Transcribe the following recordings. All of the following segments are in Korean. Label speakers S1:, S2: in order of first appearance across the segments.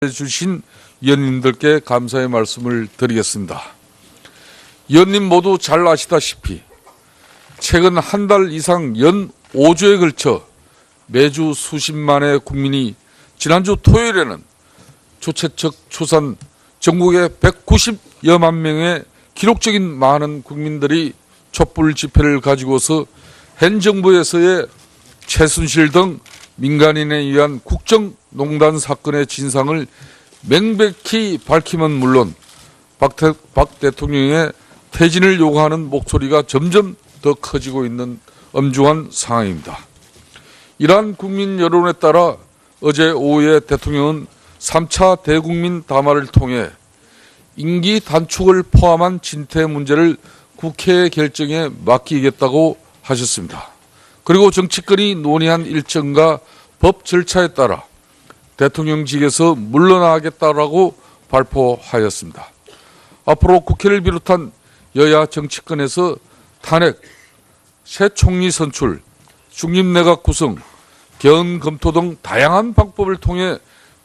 S1: 주신 위원님들께 감사의 말씀을 드리겠습니다. 위원님 모두 잘 아시다시피 최근 한 달 이상 연 5주에 걸쳐 매주 수십만의 국민이 지난주 토요일에는 조체적 추산 전국의 190여만 명의 기록적인 많은 국민들이 촛불 집회를 가지고서 현 정부에서의 최순실 등 민간인에 의한 국정농단 사건의 진상을 명백히 밝히면 물론 박 대통령의 퇴진을 요구하는 목소리가 점점 더 커지고 있는 엄중한 상황입니다. 이러한 국민 여론에 따라 어제 오후에 대통령은 3차 대국민 담화를 통해 임기 단축을 포함한 진퇴 문제를 국회 결정에 맡기겠다고 하셨습니다. 그리고 정치권이 논의한 일정과 법 절차에 따라 대통령직에서 물러나겠다라고 발표하였습니다. 앞으로 국회를 비롯한 여야 정치권에서 탄핵, 새 총리 선출, 중립내각 구성, 개헌 검토 등 다양한 방법을 통해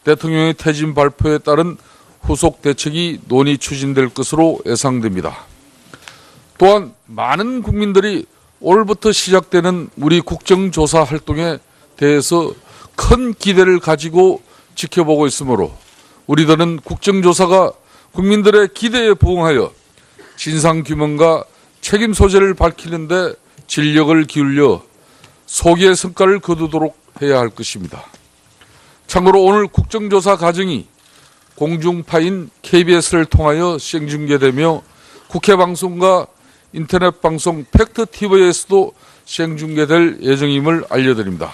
S1: 대통령의 퇴진 발표에 따른 후속 대책이 논의 추진될 것으로 예상됩니다. 또한 많은 국민들이 오늘부터 시작되는 우리 국정조사 활동에 대해서 큰 기대를 가지고 지켜보고 있으므로 우리들은 국정조사가 국민들의 기대에 부응하여 진상규명과 책임 소재를 밝히는 데 진력을 기울여 소기의 성과를 거두도록 해야 할 것입니다. 참고로 오늘 국정조사 과정이 공중파인 KBS를 통하여 생중계되며 국회방송과 인터넷방송 팩트TV에서도 생중계될 예정임을 알려드립니다.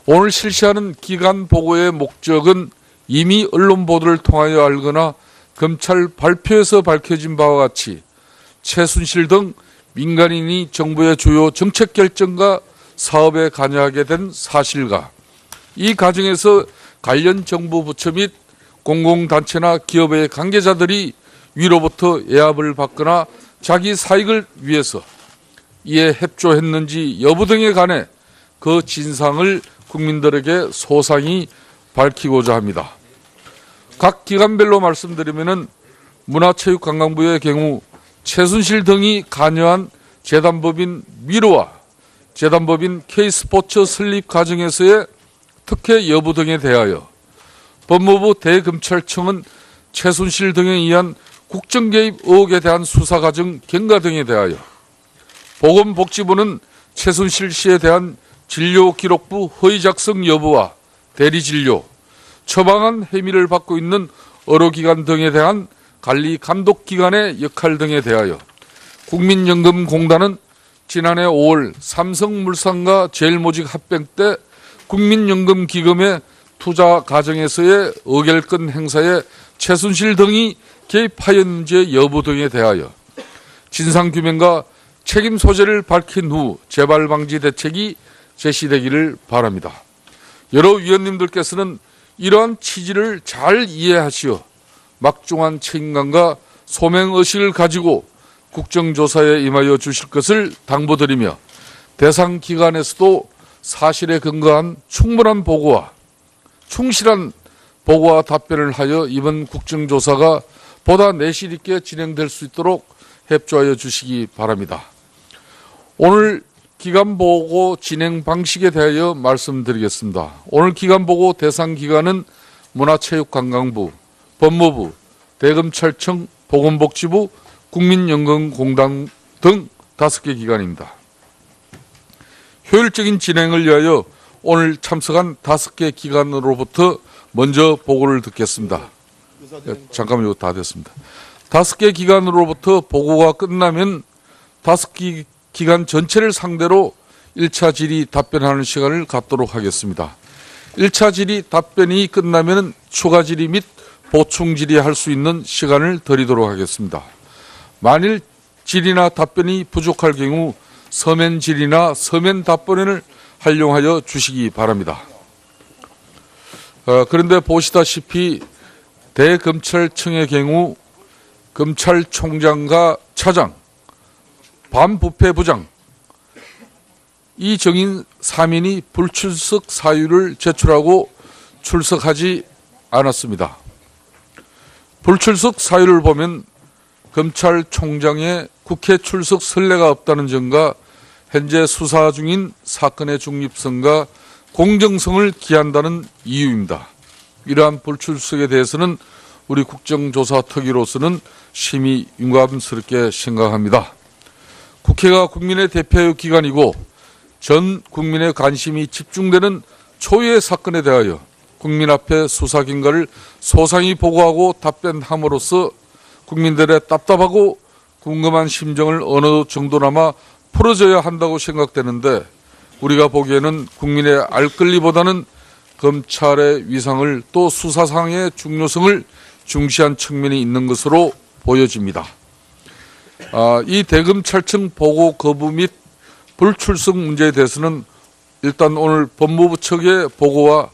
S1: 오늘 실시하는 기간 보고의 목적은 이미 언론 보도를 통하여 알거나 검찰 발표에서 밝혀진 바와 같이 최순실 등 민간인이 정부의 주요 정책 결정과 사업에 관여하게 된 사실과 이 과정에서 관련 정부 부처 및 공공단체나 기업의 관계자들이 위로부터 예압을 받거나 자기 사익을 위해서 이에 협조했는지 여부 등에 관해 그 진상을 국민들에게 소상히 밝히고자 합니다. 각 기관별로 말씀드리면 문화체육관광부의 경우 최순실 등이 관여한 재단법인 미르와 재단법인 K스포츠 설립 과정에서의 특혜 여부 등에 대하여 법무부 대검찰청은 최순실 등에 의한 국정개입 의혹에 대한 수사 과정 경과 등에 대하여 보건복지부는 최순실 씨에 대한 진료기록부 허위 작성 여부와 대리진료, 처방한 혐의를 받고 있는 의료기관 등에 대한 관리 감독기관의 역할 등에 대하여 국민연금공단은 지난해 5월 삼성물산과 제일모직 합병 때 국민연금기금의 투자 과정에서의 의결권 행사에 최순실 등이 개입하였는지 여부 등에 대하여 진상규명과 책임 소재를 밝힌 후 재발 방지 대책이 제시되기를 바랍니다. 여러 위원님들께서는 이러한 취지를 잘 이해하시어 막중한 책임감과 소명의식을 가지고 국정조사에 임하여 주실 것을 당부드리며 대상 기관에서도 사실에 근거한 충분한 보고와 충실한 보고와 답변을 하여 이번 국정조사가 보다 내실 있게 진행될 수 있도록 협조하여 주시기 바랍니다. 오늘 기간보고 진행 방식에 대하여 말씀드리겠습니다. 오늘 기간보고 대상 기관은 문화체육관광부, 법무부, 대검찰청, 보건복지부, 국민연금공단 등 5개 기관입니다. 효율적인 진행을 위하여 오늘 참석한 5개 기관으로부터 먼저 보고를 듣겠습니다. 잠깐만, 이거 다 됐습니다. 5개 기관으로부터 보고가 끝나면 5개 기관 전체를 상대로 1차 질의 답변하는 시간을 갖도록 하겠습니다. 1차 질의 답변이 끝나면 추가 질의 및 보충 질의할 수 있는 시간을 드리도록 하겠습니다. 만일 질의나 답변이 부족할 경우 서면 질의나 서면 답변을 활용하여 주시기 바랍니다. 그런데 보시다시피 대검찰청의 경우 검찰총장과 차장, 반부패부장 이 정인 3인이 불출석 사유를 제출하고 출석하지 않았습니다. 불출석 사유를 보면 검찰총장의 국회 출석 선례가 없다는 점과 현재 수사 중인 사건의 중립성과 공정성을 기한다는 이유입니다. 이러한 불출석에 대해서는 우리 국정조사특위로서는 심히 유감스럽게 생각합니다. 국회가 국민의 대표 기관이고 전 국민의 관심이 집중되는 초유의 사건에 대하여 국민 앞에 수사 결과를 소상히 보고하고 답변함으로써 국민들의 답답하고 궁금한 심정을 어느 정도나마 풀어줘야 한다고 생각되는데 우리가 보기에는 국민의 알 권리보다는 검찰의 위상을 또 수사상의 중요성을 중시한 측면이 있는 것으로 보여집니다. 이 대검찰청 보고 거부 및 불출석 문제에 대해서는 일단 오늘 법무부 측의 보고와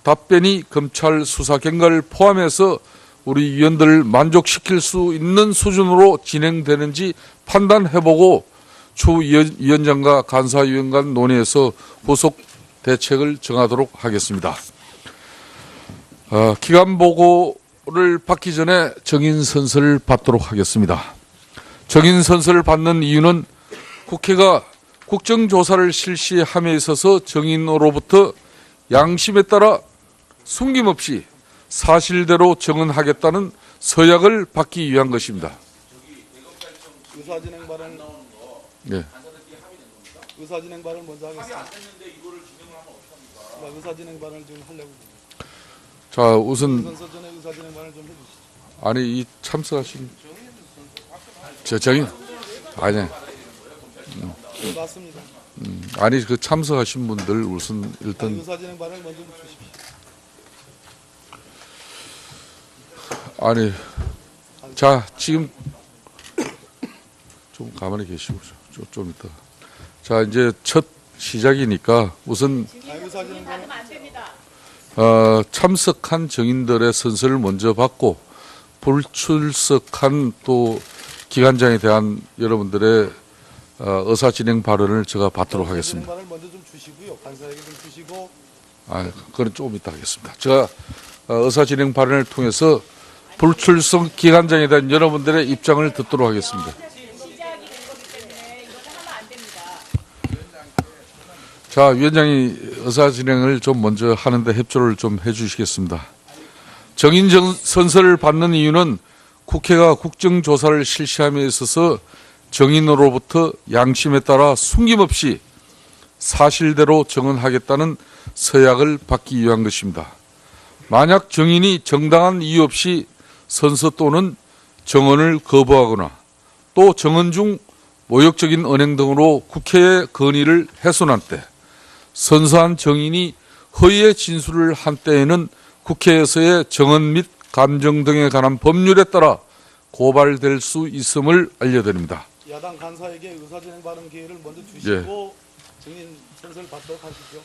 S1: 답변이 검찰 수사 결과를 포함해서 우리 위원들을 만족시킬 수 있는 수준으로 진행되는지 판단해보고 추 위원장과 간사위원 간 논의해서 후속 대책을 정하도록 하겠습니다. 기간 보고를 받기 전에 정인 선서를 받도록 하겠습니다. 정인 선서를 받는 이유는 국회가 국정조사를 실시함에 있어서 정인으로부터 양심에 따라 숨김없이 사실대로 정언하겠다는 서약을 받기 위한 것입니다.
S2: 의사진행 발언
S1: 네.
S2: 의사진행 발언 먼저 하겠습니다. 의사진행 발언을 좀 하려고.
S1: 자, 우선
S2: 선서 전에 의사진행 발언 좀 해주시죠.
S1: 아니 이 참석하신 정인 아니
S2: 맞습니다.
S1: 아니 그 참석하신 분들 우선 일단
S2: 의사진행 발언 먼저 좀 주십시오.
S1: 아니 자 지금 좀 가만히 계시고 좀 이따 자 이제 첫 시작이니까 우선
S2: 의사진행 발언
S1: 참석한 정인들의 선서를 먼저 받고 불출석한 또 기관장에 대한 여러분들의 의사 진행 발언을 제가 받도록 하겠습니다.
S2: 발언 먼저 좀 주시고요. 간사에게 좀 주시고.
S1: 그건 조금 이따 하겠습니다. 제가 의사 진행 발언을 통해서 불출석 기관장에 대한 여러분들의 입장을 듣도록 하겠습니다. 자, 위원장이 의사 진행을 좀 먼저 하는데 협조를 좀 해주시겠습니다. 정인 선서를 받는 이유는 국회가 국정조사를 실시함에 있어서 정인으로부터 양심에 따라 숨김없이 사실대로 정언하겠다는 서약을 받기 위한 것입니다. 만약 정인이 정당한 이유 없이 선서 또는 정언을 거부하거나 또 정언 중 모욕적인 언행 등으로 국회의 건의를 훼손한 때 선서한 정인이 허위의 진술을 한 때에는 국회에서의 정언 및 감정 등에 관한 법률에 따라 고발될 수 있음을 알려드립니다.
S2: 야당 간사에게 의사진행 발언 기회를 먼저 주시고 정인 선서를 받도록 하시죠.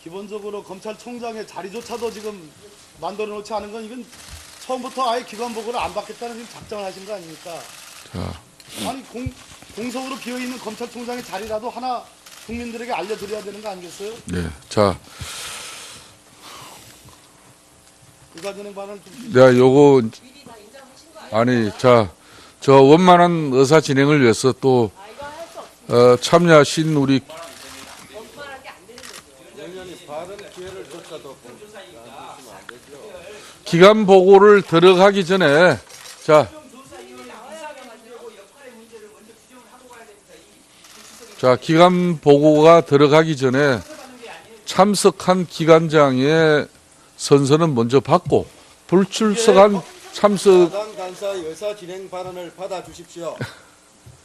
S2: 기본적으로 검찰총장의 자리조차도 지금 만들어 놓지 않은 건 이건 처음부터 아예 기관 보고를 안 받겠다는 지금 작정을 하신 거 아닙니까? 아니 공석으로 비어있는 검찰총장의 자리라도 하나 국민들에게 알려드려야 되는 거 아니겠어요?
S1: 네, 자,
S2: 의사진행 발언을 좀.
S1: 내가 요거 아니 자, 저 원만한 의사 진행을 위해서 또 참여하신 우리 기간 보고를 들어가기 전에 자 기간 보고가 들어가기 전에 참석한 기관장의 선서는 먼저 받고 불출석한 참석
S3: 야당 간사의 의사 진행 발언을 받아 주십시오.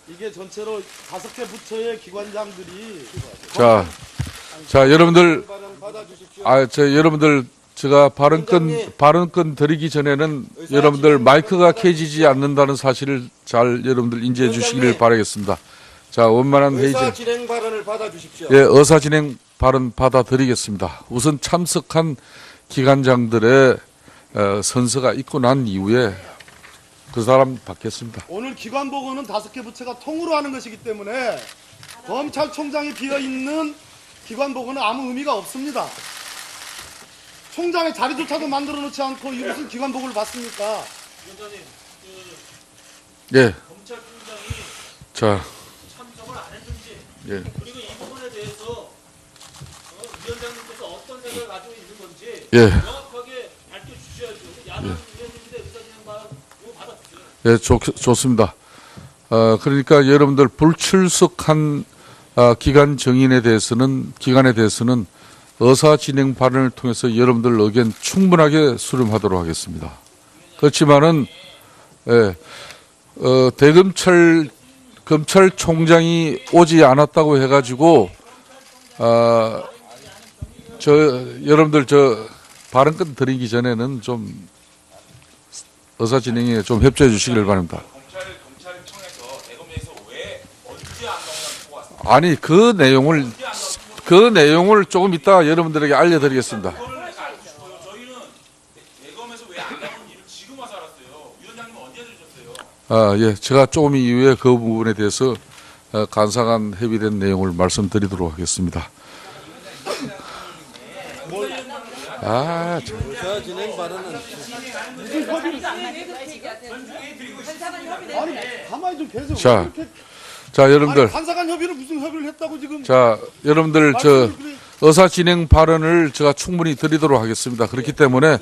S2: 이게 전체로 5개 부처의 기관장들이
S1: 자 여러분들
S3: 발언 받아 주십시오.
S1: 여러분들 제가 발언권 드리기 전에는 여러분들 마이크가 켜지지 않는다는 사실을 잘 여러분들 인지해 주시기를 바라겠습니다. 자, 원만한 회의
S3: 의사 진행 발언을 받아 주십시오.
S1: 예, 의사 진행 발언 받아드리겠습니다. 우선 참석한 기관장들의 선서가 있고 난 이후에 그 사람 받겠습니다.
S2: 오늘 기관 보고는 5개 부처가 통으로 하는 것이기 때문에 검찰총장이 비어있는 기관 보고는 아무 의미가 없습니다. 총장의 자리조차도 만들어 놓지 않고 이 무슨 기관복을 받습니까?
S4: 위원장님,
S1: 예.
S4: 검찰총장이
S1: 자,
S4: 참석을 안 했는지,
S1: 예.
S4: 그리고 이 부분에 대해서 위원장님께서 어떤 생각을 가지고 있는 건지
S1: 예.
S4: 명확하게 밝혀주셔야죠. 야당 의원님들의 의사진행반 이거 받아주세요.
S1: 예, 좋습니다. 그러니까 여러분들 불출석한 기간 정인에 대해서는 의사 진행 발언을 통해서 여러분들 의견 충분하게 수렴하도록 하겠습니다. 그렇지만은 예, 검찰총장이 오지 않았다고 해가지고 여러분들 발언 끝 드리기 전에는 좀 의사 진행에 좀 협조해 주시길 바랍니다.
S5: 검찰청에서 대검에서 왜 언제 안 나오냐고 왔습니다.
S1: 아니 그 내용을 조금 이따 여러분들에게 알려드리겠습니다.
S5: 그거를 내가 알고 싶어요. 저희는 대검에서 왜 안 나오는 일을 지금 와서 알았어요. 위원장님은 언제 들으셨어요?
S1: 예, 제가 조금 이후에 그 부분에 대해서 간사간 협의된 내용을 말씀드리도록 하겠습니다.
S3: 의사 진행 발언은
S2: 아니 가만히 좀 계세요.
S1: 자,
S2: 왜 이렇게-
S1: 자 여러분들,
S2: 아니, 간사간 협의를 무슨 협의를 했다고 지금?
S1: 자 여러분들
S2: 말씀을 그래-
S1: 의사 진행 발언을 제가 충분히 드리도록 하겠습니다. 그렇기 때문에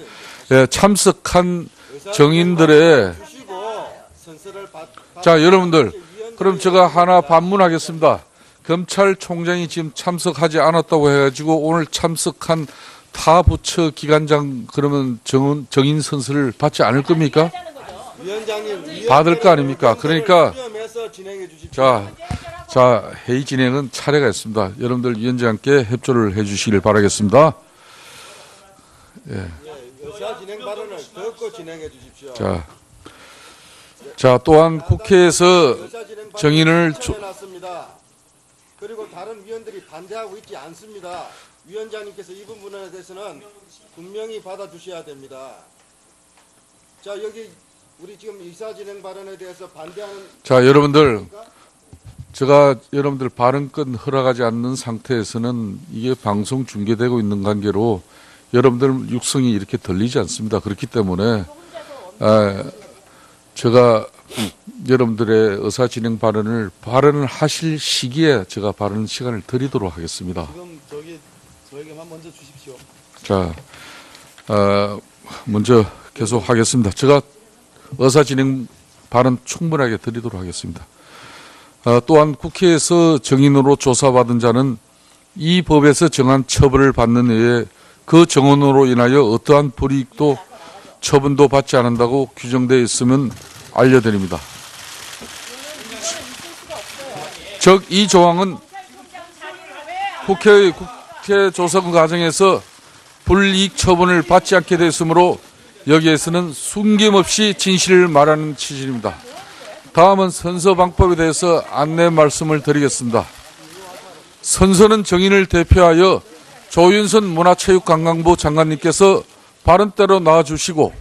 S1: 예, 참석한 정인들의
S3: 주시고 선서를
S1: 자 여러분들, 그럼 제가 하나 반문하겠습니다. 검찰총장이 지금 참석하지 않았다고 해가지고 오늘 참석한 타 부처 기관장 그러면 정인 선서를 받지 않을 겁니까?
S3: 위원장님
S1: 받을 거 아닙니까? 그러니까
S3: 수렴해서 진행해 주십시오.
S1: 자 회의 진행은 차례가 있습니다. 여러분들 위원장께 협조를 해주시길 바라겠습니다.
S3: 의사 진행 발언을 듣고 진행해 주십시오.
S1: 자 또한 국회에서
S3: 의사 진행 발언을
S1: 정인을
S3: 해놨습니다. 그리고 다른 위원들이 반대하고 있지 않습니다. 위원장님께서 이 부분에 대해서는 분명히 받아주셔야 됩니다. 자 여기 우리 지금 의사 진행 발언에 대해서 반대하는
S1: 자 여러분들, 제가 여러분들 발언권 허락하지 않는 상태에서는 이게 방송 중계되고 있는 관계로 여러분들 육성이 이렇게 들리지 않습니다. 그렇기 때문에 제가 여러분들의 의사 진행 발언을 하실 시기에 제가 발언 시간을 드리도록 하겠습니다.
S2: 지금 저에게만 먼저 주십시오.
S1: 자, 먼저 계속 하겠습니다. 제가 의사 진행 발언 충분하게 드리도록 하겠습니다. 또한 국회에서 정인으로 조사받은 자는 이 법에서 정한 처벌을 받는 외에 그 정원으로 인하여 어떠한 불이익도 처분도 받지 않는다고 규정되어 있으면 알려드립니다. 즉 이 조항은 국회 조사 과정에서 불이익 처분을 받지 않게 되었으므로 여기에서는 숨김없이 진실을 말하는 취지입니다. 다음은 선서 방법에 대해서 안내 말씀을 드리겠습니다. 선서는 정인을 대표하여 조윤선 문화체육관광부 장관님께서 발언대로 나와주시고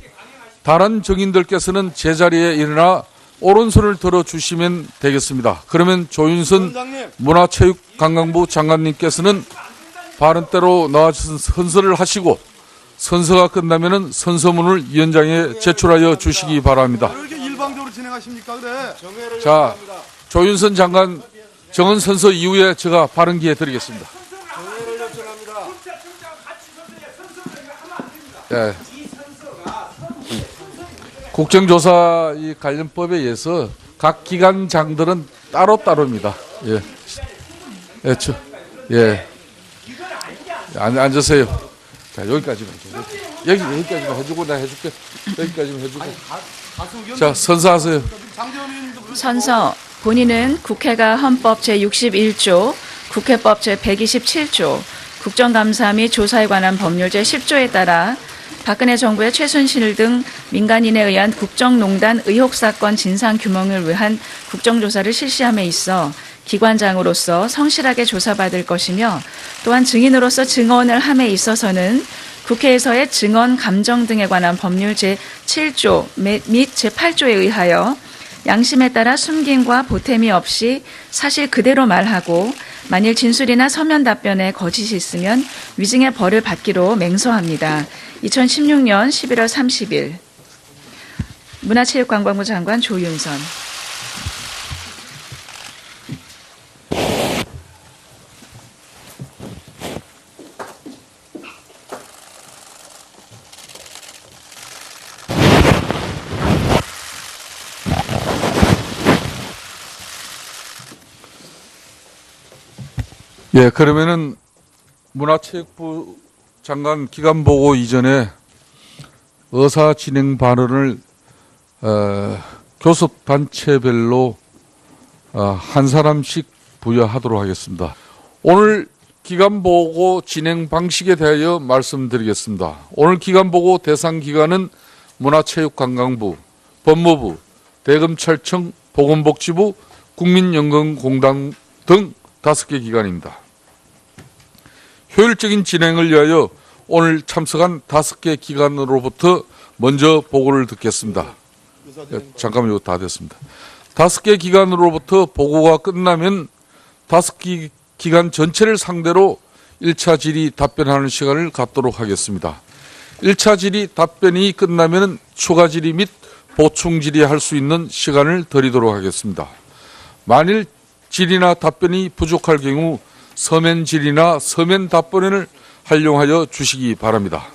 S1: 다른 정인들께서는 제자리에 일어나 오른손을 들어주시면 되겠습니다. 그러면 조윤선
S2: 위원장님,
S1: 문화체육관광부 장관님께서는 발언대로 나와주신 선서를 하시고 선서가 끝나면은 선서문을 위원장에 제출하여 주시기 바랍니다.
S2: 왜 이렇게 일방적으로 진행하십니까? 그래.
S3: 정회를
S1: 자,
S3: 요청합니다.
S1: 조윤선 장관 정언 선서 이후에 제가 발언 기회 드리겠습니다.
S3: 정회를 요청합니다.
S1: 예. 국정조사 이 관련법에 의해서 각 기관장들은 따로따로입니다. 예. 예, 예. 앉으세요. 자, 여기까지만. 여기까지만 해주고 내가 해줄게. 여기까지만 해주고. 자, 선서하세요.
S2: 장재원 의원님도
S6: 선서. 본인은 국회가 헌법 제61조, 국회법 제127조, 국정감사 및 조사에 관한 법률 제10조에 따라 박근혜 정부의 최순실 등 민간인에 의한 국정농단 의혹 사건 진상 규명을 위한 국정조사를 실시함에 있어 기관장으로서 성실하게 조사받을 것이며 또한 증인으로서 증언을 함에 있어서는 국회에서의 증언 감정 등에 관한 법률 제7조 및 제8조에 의하여 양심에 따라 숨김과 보탬이 없이 사실 그대로 말하고 만일 진술이나 서면 답변에 거짓이 있으면 위증의 벌을 받기로 맹서합니다. 2016년 11월 30일 문화체육관광부 장관 조윤선.
S1: 예, 그러면은 문화체육부 장관 기간 보고 이전에 의사 진행 발언을 교섭 단체별로 한 사람씩 부여하도록 하겠습니다. 오늘 기간 보고 진행 방식에 대하여 말씀드리겠습니다. 오늘 기간 보고 대상 기관은 문화체육관광부, 법무부, 대검찰청, 보건복지부, 국민연금공단 등 5개 기관입니다. 효율적인 진행을 위하여 오늘 참석한 5개 기관으로부터 먼저 보고를 듣겠습니다. 잠깐만요. 다 됐습니다. 5개 기관으로부터 보고가 끝나면 5개 기관 전체를 상대로 1차 질의 답변하는 시간을 갖도록 하겠습니다. 1차 질의 답변이 끝나면 추가 질의 및 보충 질의할 수 있는 시간을 드리도록 하겠습니다. 만일 질의나 답변이 부족할 경우 서면 질의나 서면 답변을 활용하여 주시기 바랍니다.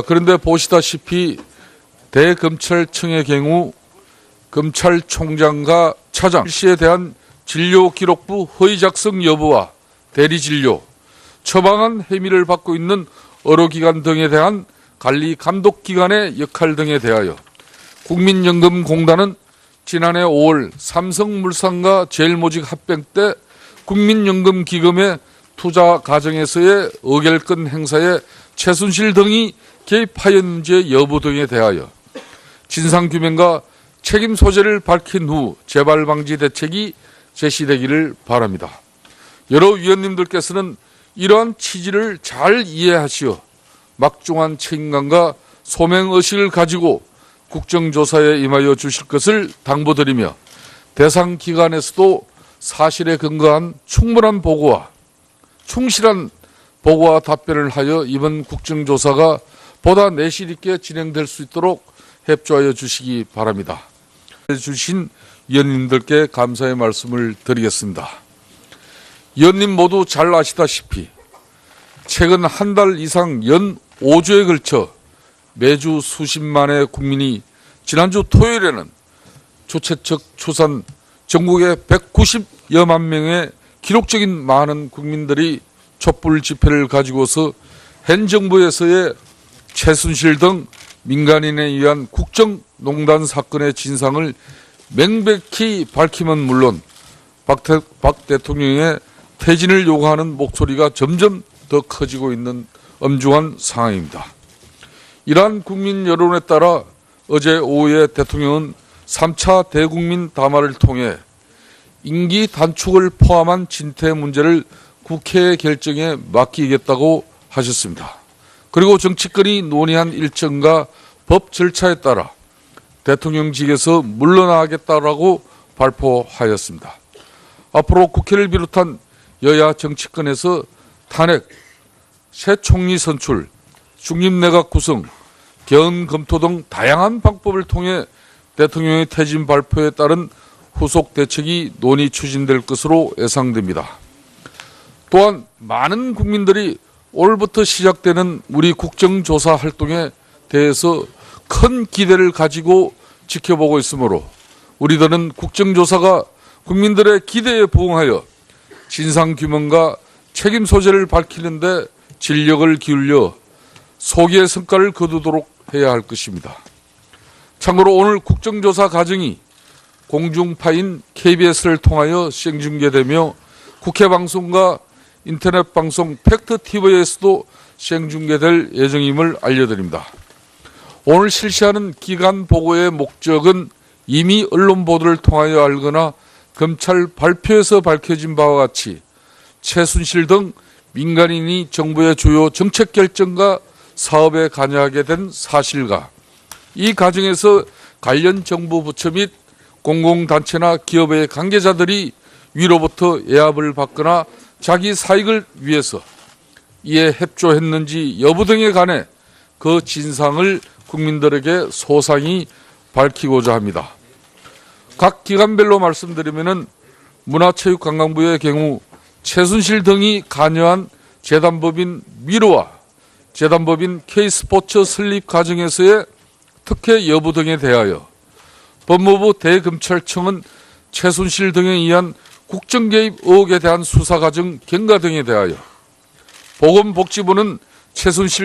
S1: 그런데 보시다시피 대검찰청의 경우 검찰총장과 차장 씨에 대한 진료기록부 허위 작성 여부와 대리진료, 처방한 혐의를 받고 있는 의료기관 등에 대한 관리 감독기관의 역할 등에 대하여 국민연금공단은 지난해 5월 삼성물산과 제일모직 합병 때 국민연금기금의 투자 과정에서의 의결권 행사에 최순실 등이 개입하였는지 여부 등에 대하여 진상규명과 책임 소재를 밝힌 후 재발 방지 대책이 제시되기를 바랍니다. 여러 위원님들께서는 이러한 취지를 잘 이해하시어 막중한 책임감과 소명의식을 가지고 국정조사에 임하여 주실 것을 당부드리며 대상 기관에서도 사실에 근거한 충분한 보고와 충실한 보고와 답변을 하여 이번 국정조사가 보다 내실 있게 진행될 수 있도록 협조하여 주시기 바랍니다. 주신 위원님들께 감사의 말씀을 드리겠습니다. 위원님 모두 잘 아시다시피 최근 한 달 이상 연 5주에 걸쳐 매주 수십만의 국민이 지난주 토요일에는 주최측 추산 전국의 190여만 명의 기록적인 많은 국민들이 촛불 집회를 가지고서 현 정부에서의 최순실 등 민간인에 의한 국정농단 사건의 진상을 명백히 밝히면 물론 박 대통령의 퇴진을 요구하는 목소리가 점점 더 커지고 있는 엄중한 상황입니다. 이러한 국민 여론에 따라 어제 오후에 대통령은 3차 대국민 담화를 통해 임기 단축을 포함한 진퇴 문제를 국회의 결정에 맡기겠다고 하셨습니다. 그리고 정치권이 논의한 일정과 법 절차에 따라 대통령직에서 물러나겠다라고 발표하였습니다. 앞으로 국회를 비롯한 여야 정치권에서 탄핵, 새 총리 선출, 중립내각 구성, 개헌 검토 등 다양한 방법을 통해 대통령의 퇴진 발표에 따른 후속 대책이 논의 추진될 것으로 예상됩니다. 또한 많은 국민들이 올해부터 시작되는 우리 국정조사 활동에 대해서 큰 기대를 가지고 지켜보고 있으므로 우리들은 국정조사가 국민들의 기대에 부응하여 진상규명과 책임 소재를 밝히는 데 진력을 기울여 소기의 성과를 거두도록 해야 할 것입니다. 참고로 오늘 국정조사 과정이 공중파인 KBS를 통하여 생중계되며 국회방송과 인터넷방송 팩트TV에서도 생중계될 예정임을 알려드립니다. 오늘 실시하는 기간 보고의 목적은 이미 언론 보도를 통하여 알거나 검찰 발표에서 밝혀진 바와 같이 최순실 등 민간인이 정부의 주요 정책 결정과 사업에 관여하게 된 사실과 이 과정에서 관련 정부 부처 및 공공단체나 기업의 관계자들이 위로부터 예압을 받거나 자기 사익을 위해서 이에 협조했는지 여부 등에 관해 그 진상을 국민들에게 소상히 밝히고자 합니다. 각 기관별로 말씀드리면은 문화체육관광부의 경우 최순실 등이 관여한 재단법인 미르와 재단법인 K스포츠 설립 과정에서의 특혜 여부 등에 대하여 법무부 대검찰청은 최순실 등에 의한 국정개입 의혹에 대한 수사 과정 경과 등에 대하여 보건복지부는 최순실